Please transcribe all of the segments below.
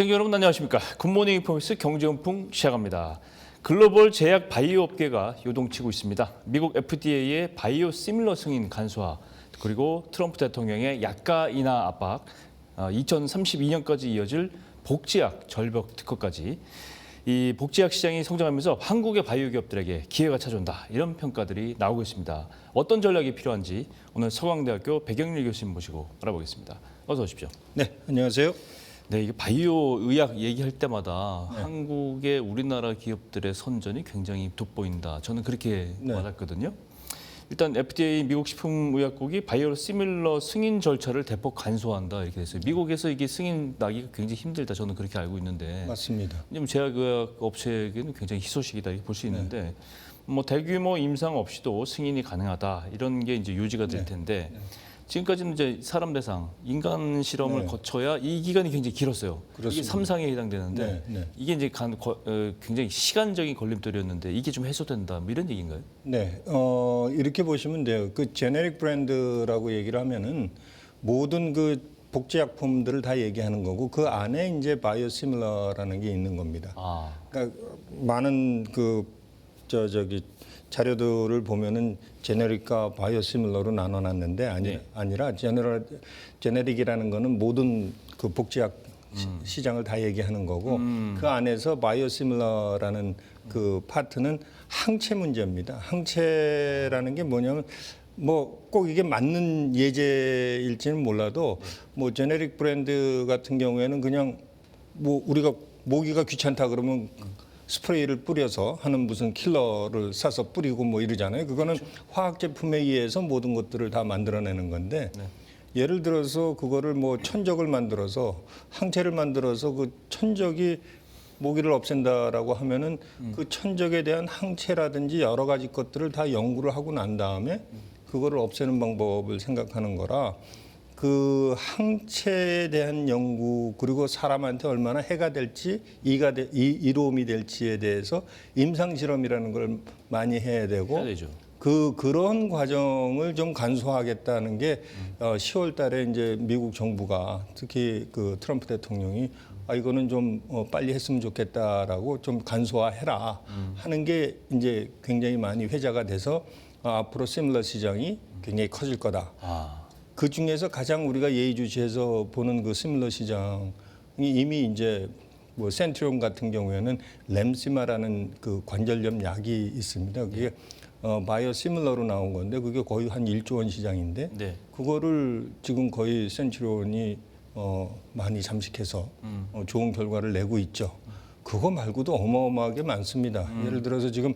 시청자 여러분 안녕하십니까. 굿모닝 인포미스 경제용품 시작합니다. 글로벌 제약 바이오 업계가 요동치고 있습니다. 미국 FDA의 바이오 시밀러 승인 간소화, 그리고 트럼프 대통령의 약가 인하 압박, 2032년까지 이어질 복제약 절벽 특허까지 이 복제약 시장이 성장하면서 한국의 바이오 기업들에게 기회가 찾아온다, 이런 평가들이 나오고 있습니다. 어떤 전략이 필요한지 오늘 서강대학교 백영일 교수님 모시고 알아보겠습니다. 어서 오십시오. 네, 안녕하세요. 네, 이게 바이오 의약 얘기할 때마다 한국의 우리나라 기업들의 선전이 굉장히 돋보인다. 저는 그렇게 받았거든요. 일단 FDA 미국 식품의약국이 바이오 시밀러 승인 절차를 대폭 간소화한다, 이렇게 됐어요. 미국에서 이게 승인 나기가 굉장히 힘들다, 저는 그렇게 알고 있는데. 맞습니다. 왜냐면 제약의학 업체에게는 굉장히 희소식이다, 이렇게 볼 수 있는데 뭐 대규모 임상 없이도 승인이 가능하다, 이런 게 이제 유지가 될 텐데. 지금까지는 이제 사람 대상, 인간 실험을 거쳐야 이 기간이 굉장히 길었어요. 그렇습니다. 이게 3상에 해당되는데 이게 이제 굉장히 시간적인 걸림돌이었는데 이게 좀 해소된다, 뭐 이런 얘기인가요? 네, 이렇게 보시면 돼요. 그 제네릭 브랜드라고 얘기를 하면은 모든 그 복제약품들을 다 얘기하는 거고, 그 안에 이제 바이오시밀러라는 게 있는 겁니다. 그러니까 많은 자료들을 보면은 제네릭과 바이오시밀러로 나눠놨는데 아니라 제네릭이라는 거는 모든 그 복제약 시장을 다 얘기하는 거고, 그 안에서 바이오시밀러라는 그 파트는 항체 문제입니다. 항체라는 게 뭐냐면 뭐 꼭 이게 맞는 예제일지는 몰라도 뭐 제네릭 브랜드 같은 경우에는 그냥 뭐 우리가 모기가 귀찮다 그러면 스프레이를 뿌려서 하는 무슨 킬러를 사서 뿌리고 뭐 이러잖아요. 그거는 화학 제품에 의해서 모든 것들을 다 만들어내는 건데, 예를 들어서 그거를 뭐 천적을 만들어서 항체를 만들어서 그 천적이 모기를 없앤다라고 하면은 그 천적에 대한 항체라든지 여러 가지 것들을 다 연구를 하고 난 다음에 그거를 없애는 방법을 생각하는 거라, 그 항체에 대한 연구, 그리고 사람한테 얼마나 해가 될지 이로움이 될지에 대해서 임상 실험이라는 걸 많이 해야 되고, 그런 과정을 좀 간소화하겠다는 게 10월 달에 이제 미국 정부가, 특히 그 트럼프 대통령이 이거는 좀 빨리 했으면 좋겠다라고 좀 간소화해라 하는 게 이제 굉장히 많이 회자가 돼서 앞으로 시밀러 시장이 굉장히 커질 거다. 그 중에서 가장 우리가 예의주시해서 보는 그 시밀러 시장이 이미 이제 뭐 센트리온 같은 경우에는 램시마라는 그 관절염 약이 있습니다. 그게 바이오 시밀러로 나온 건데 그게 거의 한 1조 원 시장인데 그거를 지금 거의 센트리온이 많이 잠식해서 좋은 결과를 내고 있죠. 그거 말고도 어마어마하게 많습니다. 예를 들어서 지금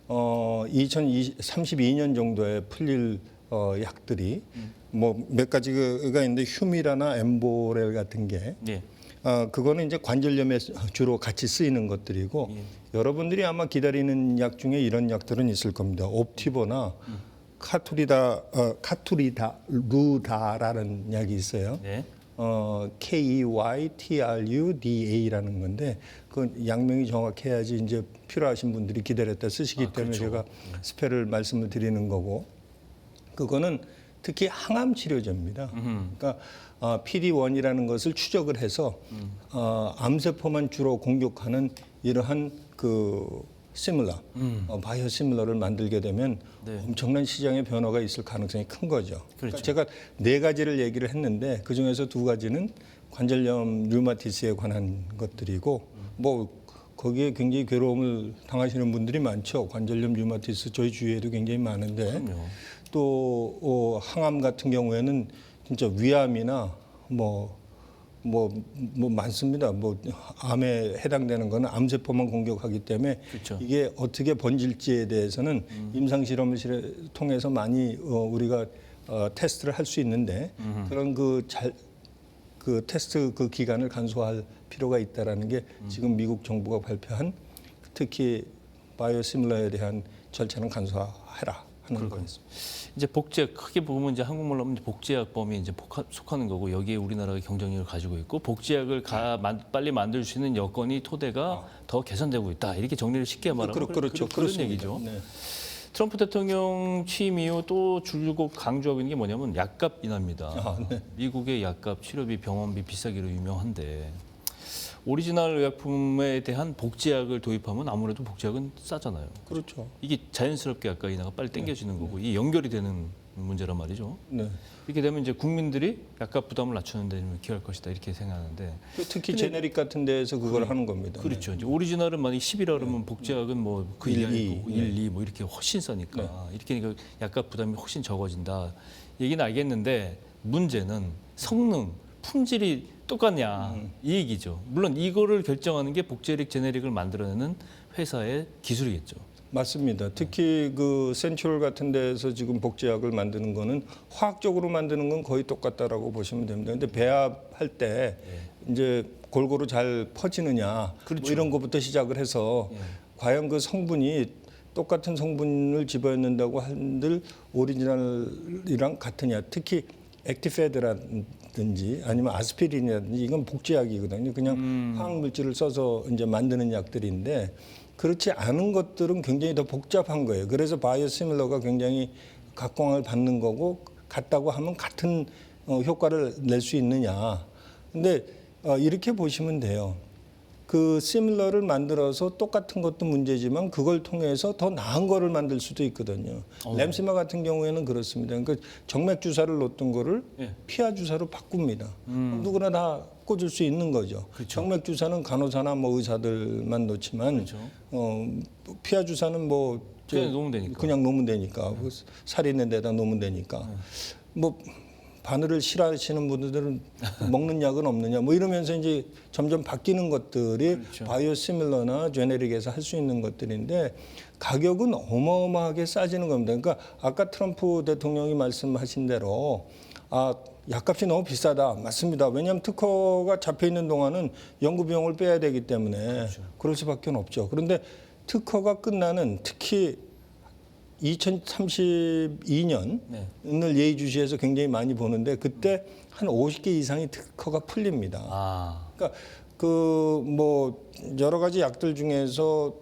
2032년 정도에 풀릴 약들이 뭐 몇 가지가 있는데 휴미라나 엠보렐 같은 게 그거는 이제 관절염에 주로 같이 쓰이는 것들이고, 여러분들이 아마 기다리는 약 중에 이런 약들은 있을 겁니다. 옵티보나 카투리다루다라는 약이 있어요. KEYTRUDA라는 건데 그 약명이 정확해야지 이제 필요하신 분들이 기다렸다 쓰시기 때문에 제가 스펠을 말씀을 드리는 거고, 그거는 특히 항암 치료제입니다. 그러니까 PD-1이라는 것을 추적을 해서 암세포만 주로 공격하는 이러한 그 시밀러, 바이오 시밀러를 만들게 되면 엄청난 시장의 변화가 있을 가능성이 큰 거죠. 그러니까 제가 4가지를 얘기를 했는데 그 중에서 2가지는 관절염 류마티스에 관한 것들이고, 뭐 거기에 굉장히 괴로움을 당하시는 분들이 많죠. 관절염 류마티스 저희 주위에도 굉장히 많은데, 또 항암 같은 경우에는 진짜 위암이나 뭐 많습니다. 뭐 암에 해당되는 거는 암세포만 공격하기 때문에 이게 어떻게 번질지에 대해서는 임상 실험을 통해서 많이 우리가 테스트를 할 수 있는데, 그런 그 테스트 그 기간을 간소화할 필요가 있다라는 게 지금 미국 정부가 발표한, 특히 바이오시밀러에 대한 절차는 간소화해라 하는 거였습니다. 이제 복제약, 크게 보면 이제 한국말로 하면 복제약 범위에 이제 속하는 거고, 여기에 우리나라가 경쟁력을 가지고 있고, 복제약을 빨리 만들 수 있는 여건이 토대가 더 개선되고 있다, 이렇게 정리를 쉽게 말하면 그런 얘기죠. 트럼프 대통령 취임 이후 또 줄곧 강조하고 있는 게 뭐냐면 약값 인하입니다. 미국의 약값, 치료비, 병원비 비싸기로 유명한데 오리지널 의약품에 대한 복제약을 도입하면 아무래도 복제약은 싸잖아요. 그렇죠. 이게 자연스럽게 아까 이나가 빨리 땡겨지는 거고 이게 연결이 되는 문제란 말이죠. 네. 이렇게 되면 이제 국민들이 약간 부담을 낮추는 데 기여할 것이다 이렇게 생각하는데 특히 제네릭 같은 데에서 그걸 하는 겁니다. 그렇죠. 이제 오리지널은 만약 10이라 그러면 복제약은 뭐 그 1, 이하이고 2, 1, 2 뭐 이렇게 훨씬 싸니까 이렇게 하니까 약간 부담이 훨씬 적어진다. 얘기는 알겠는데 문제는 성능, 품질이 똑같냐 이 얘기죠. 물론 이거를 결정하는 게 복제릭 제네릭을 만들어내는 회사의 기술이겠죠. 맞습니다. 특히 그 센츄럴 같은 데에서 지금 복제약을 만드는 거는 화학적으로 만드는 건 거의 똑같다라고 보시면 됩니다. 근데 배합할 때 이제 골고루 잘 퍼지느냐 뭐 이런 것부터 시작을 해서 과연 그 성분이 똑같은 성분을 집어넣는다고 한들 오리지널이랑 같으냐. 특히 액티페드라든지 아니면 아스피린이라든지 이건 복제약이거든요. 그냥 화학 물질을 써서 이제 만드는 약들인데 그렇지 않은 것들은 굉장히 더 복잡한 거예요. 그래서 바이오시밀러가 굉장히 각광을 받는 거고 같다고 하면 같은 효과를 낼 수 있느냐. 근데 이렇게 보시면 돼요. 그 시밀러를 만들어서 똑같은 것도 문제지만 그걸 통해서 더 나은 거를 만들 수도 있거든요. 램시마 같은 경우에는 그렇습니다. 그러니까 정맥 주사를 놓던 거를 피하 주사로 바꿉니다. 누구나 다 꽂을 수 있는 거죠. 그렇죠. 정맥 주사는 간호사나 뭐 의사들만 놓지만 그렇죠. 피하 주사는 뭐 그냥 놓으면 되니까. 그냥 놓으면 되니까 살 있는 데다 놓으면 되니까 뭐 바늘을 싫어하시는 분들은 먹는 약은 없느냐 뭐 이러면서 이제 점점 바뀌는 것들이 그렇죠. 바이오시밀러나 제네릭에서 할 수 있는 것들인데 가격은 어마어마하게 싸지는 겁니다. 그러니까 아까 트럼프 대통령이 말씀하신 대로 약값이 너무 비싸다. 맞습니다. 왜냐하면 특허가 잡혀 있는 동안은 연구 비용을 빼야 되기 때문에 그렇죠. 그럴 수밖에 없죠. 그런데 특허가 끝나는 특히 2032년을 예의주시해서 굉장히 많이 보는데 그때 한 50개 이상의 특허가 풀립니다. 그러니까 그 뭐 여러 가지 약들 중에서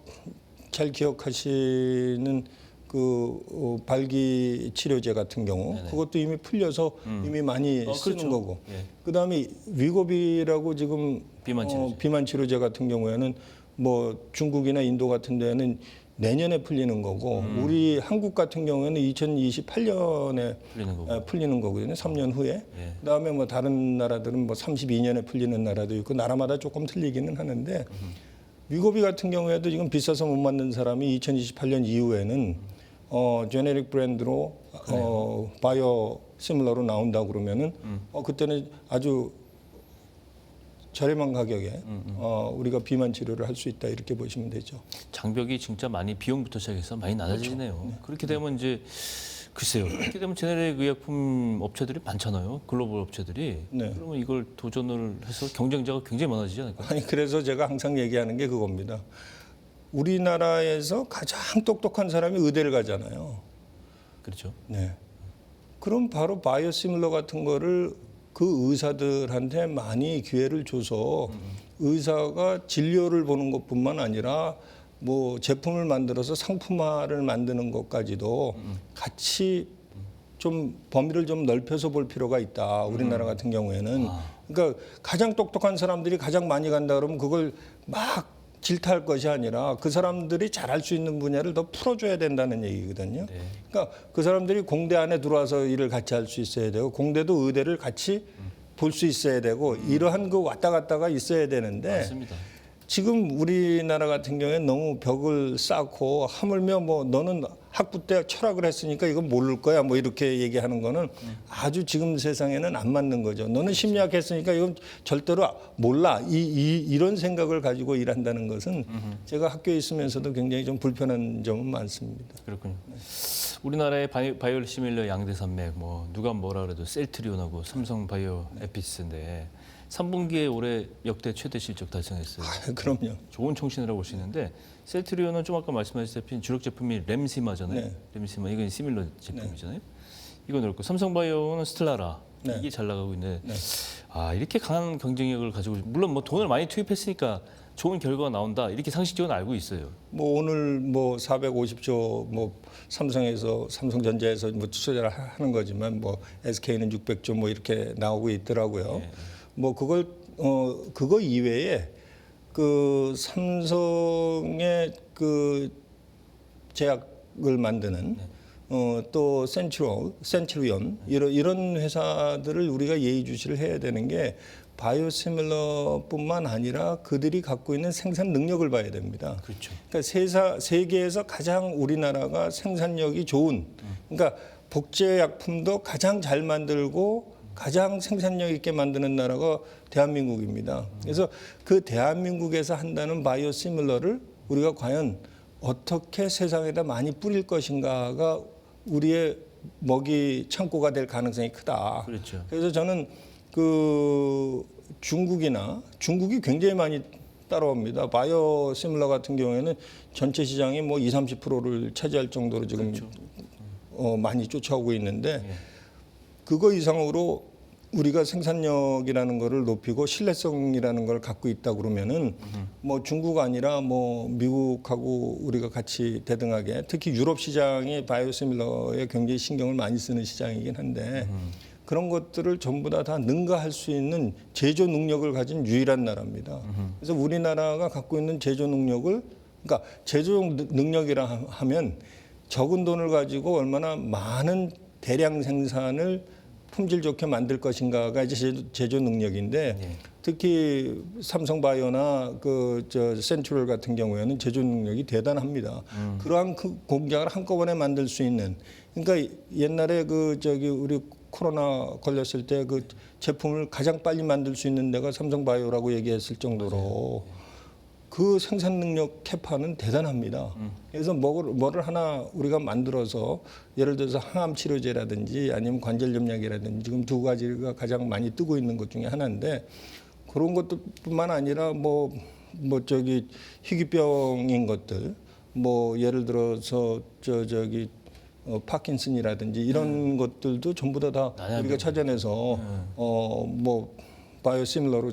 잘 기억하시는 그 발기 치료제 같은 경우 그것도 이미 풀려서 이미 많이 쓰는 그렇죠. 거고 그다음에 위고비라고 지금 비만 치료제 같은 경우에는 뭐 중국이나 인도 같은 데는 내년에 풀리는 거고 우리 한국 같은 경우에는 2028년에 풀리는 거거든요. 3년 후에. 그다음에 뭐 다른 나라들은 뭐 32년에 풀리는 나라도 있고 나라마다 조금 틀리기는 하는데 위고비 같은 경우에도 지금 비싸서 못 만든 사람이 2028년 이후에는 제네릭 브랜드로 바이오 시밀러로 나온다 그러면은 그때는 아주 저렴한 가격에 우리가 비만 치료를 할 수 있다 이렇게 보시면 되죠. 장벽이 진짜 많이 비용부터 시작해서 많이 낮아지네요. 그렇죠. 그렇게 되면 이제 글쎄요. 그렇게 되면 제네릭 의약품 업체들이 많잖아요. 글로벌 업체들이. 그러면 이걸 도전을 해서 경쟁자가 굉장히 많아지지 않을까요? 아니 그래서 제가 항상 얘기하는 게 그겁니다. 우리나라에서 가장 똑똑한 사람이 의대를 가잖아요. 그렇죠. 네. 그럼 바로 바이오시밀러 같은 거를 그 의사들한테 많이 기회를 줘서 의사가 진료를 보는 것뿐만 아니라 뭐 제품을 만들어서 상품화를 만드는 것까지도 같이 좀 범위를 좀 넓혀서 볼 필요가 있다. 우리나라 같은 경우에는. 그러니까 가장 똑똑한 사람들이 가장 많이 간다 그러면 그걸 막 질타할 것이 아니라 그 사람들이 잘할 수 있는 분야를 더 풀어줘야 된다는 얘기거든요. 그러니까 그 사람들이 공대 안에 들어와서 일을 같이 할 수 있어야 되고 공대도 의대를 같이 볼 수 있어야 되고 이러한 그 왔다 갔다가 있어야 되는데 맞습니다. 지금 우리나라 같은 경우에 너무 벽을 쌓고 하물며 뭐 너는 학부 때 철학을 했으니까 이건 모를 거야 뭐 이렇게 얘기하는 거는 아주 지금 세상에는 안 맞는 거죠. 너는 심리학 했으니까 이건 절대로 몰라. 이런 생각을 가지고 일한다는 것은 제가 학교에 있으면서도 굉장히 좀 불편한 점은 많습니다. 그렇군요. 우리나라의 바이오 시밀러 양대 산맥 뭐 누가 뭐라 그래도 셀트리온하고 삼성 바이오 에피스인데 3분기에 올해 역대 최대 실적 달성했어요. 그럼요. 좋은 총신이라고 볼 수 있는데 셀트리온은 좀 아까 말씀하셨다시피 주력 제품이 램시마잖아요. 램시마 이건 시밀러 제품이잖아요. 이거 넣고 삼성바이오는 스텔라라 이게 잘 나가고 있는데 이렇게 강한 경쟁력을 가지고 물론 뭐 돈을 많이 투입했으니까 좋은 결과가 나온다 이렇게 상식적으로 알고 있어요. 뭐 오늘 뭐 450조 뭐 삼성전자에서 뭐 투자를 하는 거지만 뭐 SK는 600조 뭐 이렇게 나오고 있더라고요. 뭐 그거 이외에 그 삼성의 그 제약을 만드는 또 센츄리온 이런 회사들을 우리가 예의주시를 해야 되는 게 바이오시밀러뿐만 아니라 그들이 갖고 있는 생산 능력을 봐야 됩니다. 그렇죠. 그러니까 세계에서 가장 우리나라가 생산력이 좋은, 그러니까 복제약품도 가장 잘 만들고 가장 생산력 있게 만드는 나라가 대한민국입니다. 그래서 그 대한민국에서 한다는 바이오시밀러를 우리가 과연 어떻게 세상에다 많이 뿌릴 것인가가 우리의 먹이 창고가 될 가능성이 크다. 그렇죠. 그래서 저는 그 중국이 굉장히 많이 따라옵니다. 바이오시밀러 같은 경우에는 전체 시장이 뭐 20-30%를 차지할 정도로 지금 그렇죠. 많이 쫓아오고 있는데 그거 이상으로 우리가 생산력이라는 거를 높이고 신뢰성이라는 걸 갖고 있다 그러면은 뭐 중국 아니라 뭐 미국하고 우리가 같이 대등하게 특히 유럽 시장이 바이오시밀러에 굉장히 신경을 많이 쓰는 시장이긴 한데 그런 것들을 전부 다 능가할 수 있는 제조 능력을 가진 유일한 나라입니다. 그래서 우리나라가 갖고 있는 제조 능력을 그러니까 제조 능력이라 하면 적은 돈을 가지고 얼마나 많은 대량 생산을 품질 좋게 만들 것인가가 이제 제조 능력인데 특히 삼성바이오나 센츄럴 같은 경우에는 제조 능력이 대단합니다. 그러한 그 공장을 한꺼번에 만들 수 있는 그러니까 옛날에 우리 코로나 걸렸을 때 그 제품을 가장 빨리 만들 수 있는 데가 삼성바이오라고 얘기했을 정도로 그 생산 능력 캐파는 대단합니다. 그래서 뭐를 하나 우리가 만들어서 예를 들어서 항암 치료제라든지 아니면 관절염약이라든지 지금 두 가지가 가장 많이 뜨고 있는 것 중에 하나인데 그런 것뿐만 아니라 희귀병인 것들 뭐 예를 들어서 파킨슨이라든지 이런 것들도 전부 다 우리가 찾아내서 바이오시밀러로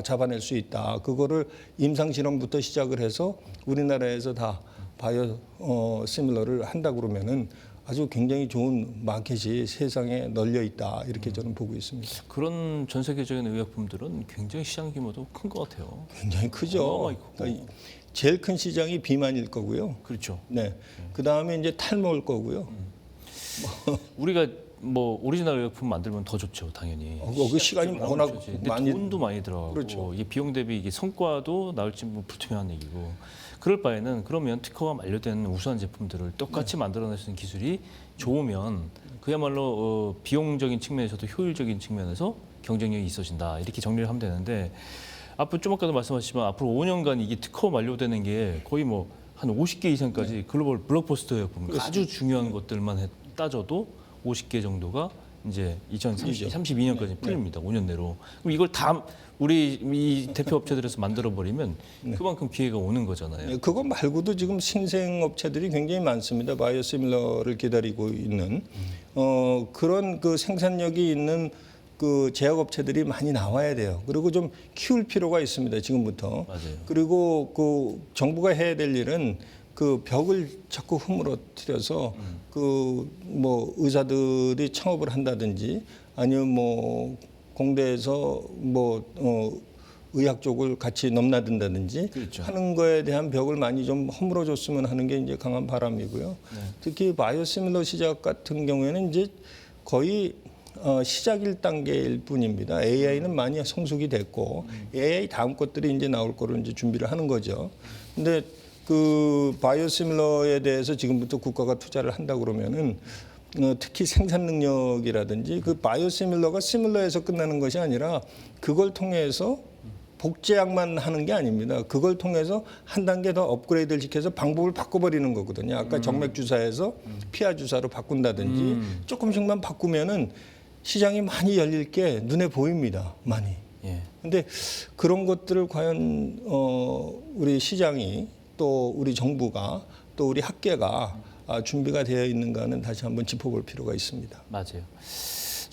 잡아낼 수 있다. 그거를 임상 실험부터 시작을 해서 우리나라에서 다 바이오시밀러를 한다 그러면은 아주 굉장히 좋은 마켓이 세상에 널려 있다. 이렇게 저는 보고 있습니다. 그런 전 세계적인 의약품들은 굉장히 시장 규모도 큰 것 같아요. 굉장히 크죠. 그러니까 제일 큰 시장이 비만일 거고요. 그렇죠. 네. 그 다음에 이제 탈모일 거고요. 우리가 뭐 오리지널 의약품 만들면 더 좋죠, 당연히. 그 시간이 워낙 근데 많이 돈도 많이 들어가고 그렇죠. 이게 비용 대비 이게 성과도 나올지 뭐 불투명한 얘기고. 그럴 바에는 그러면 특허가 만료된 우수한 제품들을 똑같이 만들어낼 수 있는 기술이 좋으면 그야말로 비용적인 측면에서도 효율적인 측면에서 경쟁력이 있어진다 이렇게 정리를 하면 되는데 앞으로 좀 아까도 말씀하셨지만 앞으로 5년간 이게 특허 만료되는 게 거의 뭐 한 50개 이상까지 글로벌 블록버스터 의약품 아주 중요한 것들만 따져도 50개 정도가 이제 2032년까지 풀립니다. 5년 내로. 그럼 이걸 다 우리 이 대표 업체들에서 만들어 버리면 그만큼 기회가 오는 거잖아요. 그거 말고도 지금 신생 업체들이 굉장히 많습니다. 바이오시밀러를 기다리고 있는 그런 그 생산력이 있는 그 제약업체들이 많이 나와야 돼요. 그리고 좀 키울 필요가 있습니다. 지금부터. 맞아요. 그리고 그 정부가 해야 될 일은 그 벽을 자꾸 허물어뜨려서 그 뭐 의사들이 창업을 한다든지 아니면 뭐 공대에서 의학 쪽을 같이 넘나든다든지 그렇죠. 하는 거에 대한 벽을 많이 좀 허물어줬으면 하는 게 이제 강한 바람이고요. 특히 바이오시밀러 시작 같은 경우에는 이제 거의 시작일 단계일 뿐입니다. AI는 많이 성숙이 됐고 AI 다음 것들이 이제 나올 거로 이제 준비를 하는 거죠. 근데 그 바이오시밀러에 대해서 지금부터 국가가 투자를 한다 그러면은 특히 생산 능력이라든지 그 바이오시밀러가 시밀러에서 끝나는 것이 아니라 그걸 통해서 복제약만 하는 게 아닙니다. 그걸 통해서 한 단계 더 업그레이드를 시켜서 방법을 바꿔버리는 거거든요. 아까 정맥 주사에서 피하 주사로 바꾼다든지 조금씩만 바꾸면은 시장이 많이 열릴 게 눈에 보입니다. 많이. 근데 그런 것들을 과연 우리 시장이 또 우리 정부가 또 우리 학계가 준비가 되어 있는가는 다시 한번 짚어볼 필요가 있습니다. 맞아요.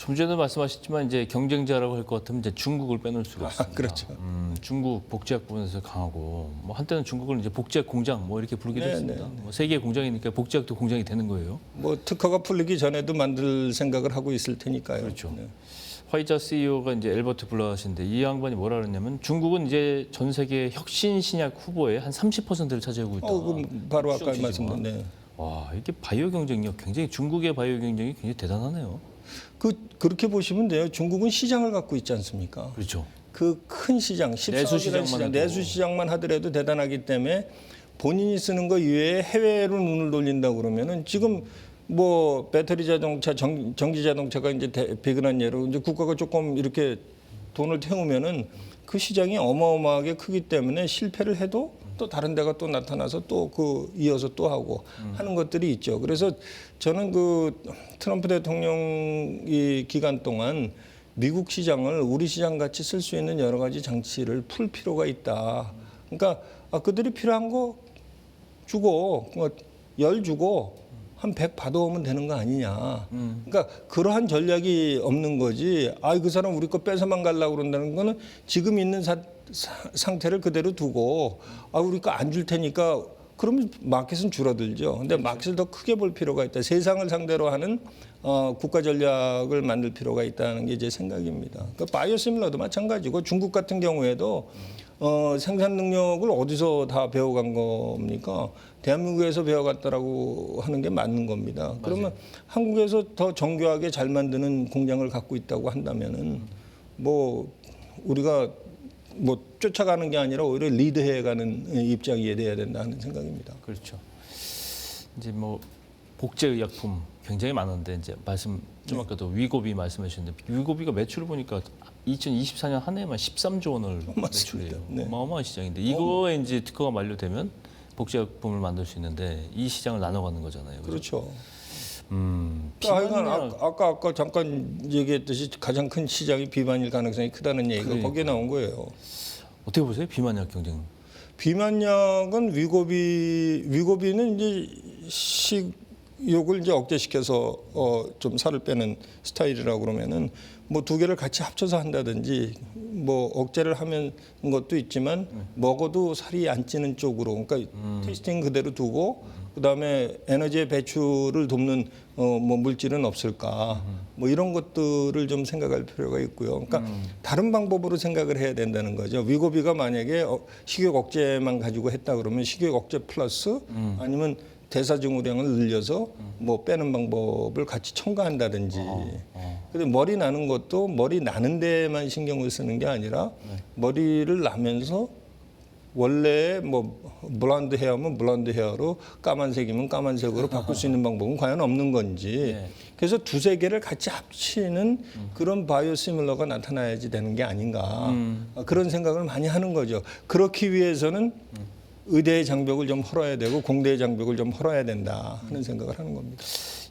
좀 전에 말씀하셨지만 이제 경쟁자라고 할 것 같으면 이제 중국을 빼놓을 수가 없습니다. 그렇죠. 중국 복제약 부분에서 강하고 뭐 한때는 중국을 이제 복제약 공장 뭐 이렇게 부르기도 네, 했습니다. 네, 뭐 세계 공장이니까 복제약도 공장이 되는 거예요. 뭐 특허가 풀리기 전에도 만들 생각을 하고 있을 테니까요. 그렇죠. 네. 화이자 CEO가 이제 엘버트 블라신데 이 양반이 뭐라 그랬냐면 중국은 이제 전 세계 혁신 신약 후보의 한 30%를 차지하고 있다. 그럼 바로 아까 추정치지만. 말씀드린 네. 와, 이게 바이오 경쟁력 굉장히 중국의 바이오 경쟁이 굉장히 대단하네요. 그렇게 보시면 돼요. 중국은 시장을 갖고 있지 않습니까? 그렇죠. 그 큰 시장, 14억이라는 시장, 내수 시장만 하더라도 대단하기 때문에 본인이 쓰는 거 이외에 해외로 눈을 돌린다 그러면은 지금 뭐 배터리 자동차, 전기 자동차가 이제 비근한 예로 이제 국가가 조금 이렇게 돈을 태우면은 그 시장이 어마어마하게 크기 때문에 실패를 해도 또 다른 데가 또 나타나서 또 그 이어서 또 하고 하는 것들이 있죠. 그래서 저는 그 트럼프 대통령이 기간 동안 미국 시장을 우리 시장 같이 쓸 수 있는 여러 가지 장치를 풀 필요가 있다. 그러니까 그들이 필요한 거 주고 열 주고 한 100 받아오면 되는 거 아니냐. 그러니까 그러한 전략이 없는 거지. 그 사람 우리 거 뺏어만 가려고 그런다는 거는 지금 있는 상태를 그대로 두고 우리 거 안 줄 테니까 그러면 마켓은 줄어들죠. 근데 마켓을 더 크게 볼 필요가 있다. 세상을 상대로 하는 국가 전략을 만들 필요가 있다는 게 제 생각입니다. 그러니까 바이오시밀러도 마찬가지고 중국 같은 경우에도 생산 능력을 어디서 다 배워간 겁니까? 대한민국에서 배워갔다라고 하는 게 맞는 겁니다. 맞아요. 그러면 한국에서 더 정교하게 잘 만드는 공장을 갖고 있다고 한다면은 뭐 우리가 뭐 쫓아가는 게 아니라 오히려 리드해가는 입장이 돼야 된다는 생각입니다. 그렇죠. 이제 뭐 복제 의약품 굉장히 많은데 이제 좀 아까도 위고비 말씀하셨는데 위고비가 매출을 보니까 2024년 한 해만 13조 원을 매출해요. 네. 어마어마한 시장인데 이거에 이제 특허가 만료되면 복제 의약품을 만들 수 있는데 이 시장을 나눠가는 거잖아요. 그죠? 그렇죠. 하여간 아까 잠깐 얘기했듯이 가장 큰 시장이 비만일 가능성이 크다는 얘기가 거기에 나온 거예요. 어떻게 보세요? 비만약 경쟁. 비만약은 위고비는 이제 식욕을 이제 억제시켜서 좀 살을 빼는 스타일이라고 그러면은 뭐 두 개를 같이 합쳐서 한다든지 뭐 억제를 하면 것도 있지만 먹어도 살이 안 찌는 쪽으로 그러니까 테이스팅 그대로 두고 그다음에 에너지의 배출을 돕는 뭐 물질은 없을까 뭐 이런 것들을 좀 생각할 필요가 있고요. 그러니까 다른 방법으로 생각을 해야 된다는 거죠. 위고비가 만약에 식욕 억제만 가지고 했다 그러면 식욕 억제 플러스 아니면 대사증후량을 늘려서 뭐 빼는 방법을 같이 첨가한다든지. 근데 머리 나는 것도 머리 나는 데만 신경을 쓰는 게 아니라 머리를 나면서 원래 뭐 블론드 헤어면 블론드 헤어로 까만색이면 까만색으로 바꿀 수 있는 방법은 과연 없는 건지. 그래서 두세 개를 같이 합치는 그런 바이오시밀러가 나타나야지 되는 게 아닌가. 그런 생각을 많이 하는 거죠. 그렇기 위해서는 의대의 장벽을 좀 헐어야 되고 공대의 장벽을 좀 헐어야 된다 하는 생각을 하는 겁니다.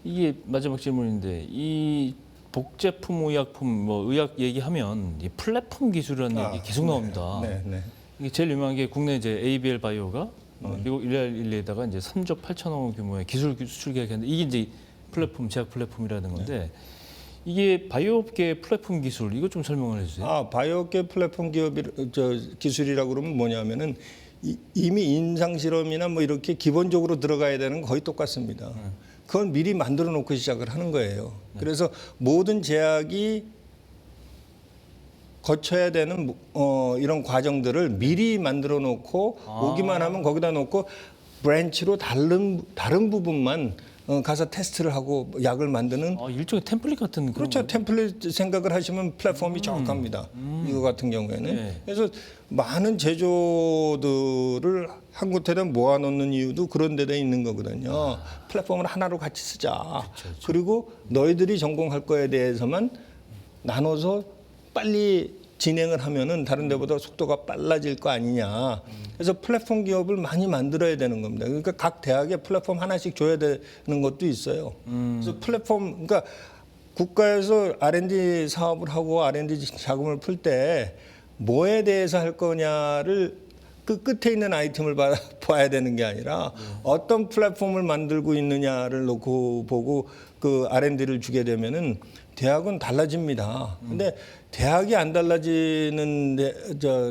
이게 마지막 질문인데 이 복제품, 의약품, 뭐 의약 얘기하면 이 플랫폼 기술이라는 얘기 계속 나옵니다. 네. 이게 제일 유명한 게 국내 이제 ABL 바이오가 미국 일리에다가 이제 3조 8천억 원 규모의 기술 수출 계획했는데 이게 이제 플랫폼, 제약 플랫폼이라는 건데 이게 바이오업계 플랫폼 기술 이거 좀 설명을 해주세요. 바이오업계 플랫폼 기술이라고 그러면 뭐냐면은 이미 임상 실험이나 뭐 이렇게 기본적으로 들어가야 되는 거 거의 똑같습니다. 그건 미리 만들어 놓고 시작을 하는 거예요. 그래서 모든 제약이 거쳐야 되는 이런 과정들을 미리 만들어 놓고 오기만 하면 거기다 놓고 브랜치로 다른 부분만 가서 테스트를 하고 약을 만드는 일종의 템플릿 같은 그런 그렇죠. 템플릿 생각을 하시면 플랫폼이 정확합니다. 이거 같은 경우에는. 네. 그래서 많은 제조들을 한 곳에다 모아놓는 이유도 그런 데다 있는 거거든요. 플랫폼을 하나로 같이 쓰자. 그렇죠. 그리고 너희들이 전공할 거에 대해서만 나눠서 빨리 진행을 하면은 다른 데보다 속도가 빨라질 거 아니냐. 그래서 플랫폼 기업을 많이 만들어야 되는 겁니다. 그러니까 각 대학에 플랫폼 하나씩 줘야 되는 것도 있어요. 그래서 플랫폼, 그러니까 국가에서 R&D 사업을 하고 R&D 자금을 풀 때 뭐에 대해서 할 거냐를 그 끝에 있는 아이템을 봐야 되는 게 아니라 어떤 플랫폼을 만들고 있느냐를 놓고 보고 그 R&D를 주게 되면은 대학은 달라집니다. 근데 대학이 안 달라지는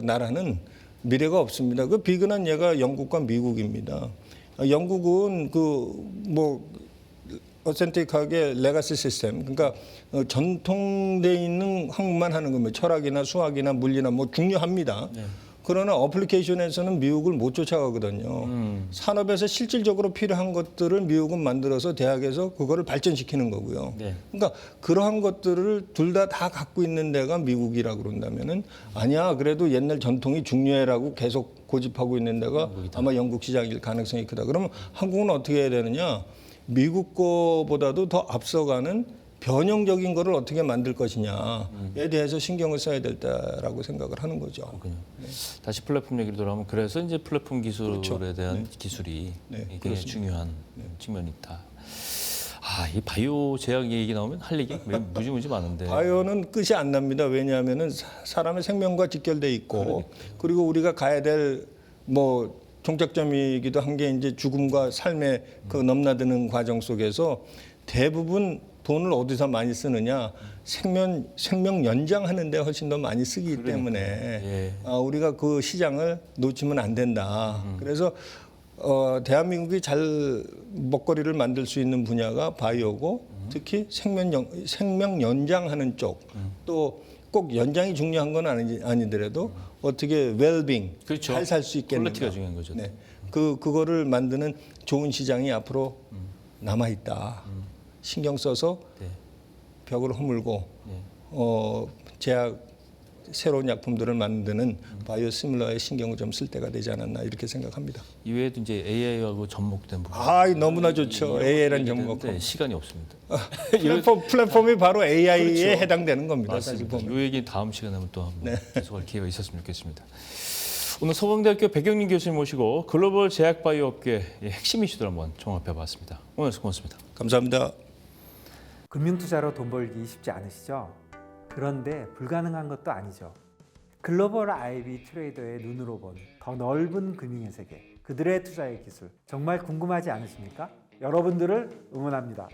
나라는 미래가 없습니다. 그 비근한 예가 영국과 미국입니다. 영국은 어센틱하게 레가시 시스템, 그러니까 전통돼 있는 학문만 하는 겁니다. 철학이나 수학이나 물리나 뭐 중요합니다. 네. 그러나 어플리케이션에서는 미국을 못 쫓아가거든요. 산업에서 실질적으로 필요한 것들을 미국은 만들어서 대학에서 그거를 발전시키는 거고요. 네. 그러니까 그러한 것들을 둘 다 갖고 있는 데가 미국이라고 그런다면은 아니야, 그래도 옛날 전통이 중요해라고 계속 고집하고 있는 데가 영국이다. 아마 영국 시장일 가능성이 크다. 그러면 한국은 어떻게 해야 되느냐? 미국 거보다도 더 앞서가는 변형적인 거를 어떻게 만들 것이냐에 대해서 신경을 써야 될다라고 생각을 하는 거죠. 그렇군요. 다시 플랫폼 얘기로 돌아오면 그래서 이제 플랫폼 기술에 그렇죠. 대한 기술이 네, 굉장히 그렇습니다. 중요한 측면이 있다. 이 바이오 제약 얘기 나오면 할 얘기 무지무지 많은데. 바이오는 끝이 안 납니다. 왜냐하면은 사람의 생명과 직결돼 있고 그리고 우리가 가야 될 종착점이기도 한 게 이제 죽음과 삶의 그 넘나드는 과정 속에서 대부분 돈을 어디서 많이 쓰느냐, 생명 연장하는 데 훨씬 더 많이 쓰기 때문에 예. 우리가 그 시장을 놓치면 안 된다. 그래서 대한민국이 잘 먹거리를 만들 수 있는 분야가 바이오고 특히 생명 연장하는 쪽, 또 꼭 연장이 중요한 건 아니더라도 어떻게 웰빙, 그렇죠. 잘 살 수 있겠는가. 퀄리티가 중요한 거죠. 네. 그거를 만드는 좋은 시장이 앞으로 남아 있다. 신경 써서 네. 벽을 허물고 네. 제약 새로운 약품들을 만드는 바이오시밀러에 신경을 좀 쓸 때가 되지 않았나 이렇게 생각합니다. 이외에도 이제 AI하고 접목된 부분. 너무나 좋죠. AI란 접목. 시간이 없습니다. 플랫폼이 바로 AI에 그렇죠. 해당되는 겁니다. 사실 맞습니다. 보면. 이 얘기 다음 시간에 한번 또 한번 계속할 기회가 있었으면 좋겠습니다. 오늘 서강대학교 백영민 교수님 모시고 글로벌 제약 바이오 업계의 핵심 이슈들 한번 종합해봤습니다. 오늘 고맙습니다. 감사합니다. 금융투자로 돈 벌기 쉽지 않으시죠? 그런데 불가능한 것도 아니죠. 글로벌 IB 트레이더의 눈으로 본 더 넓은 금융의 세계, 그들의 투자의 기술 정말 궁금하지 않으십니까? 여러분들을 응원합니다.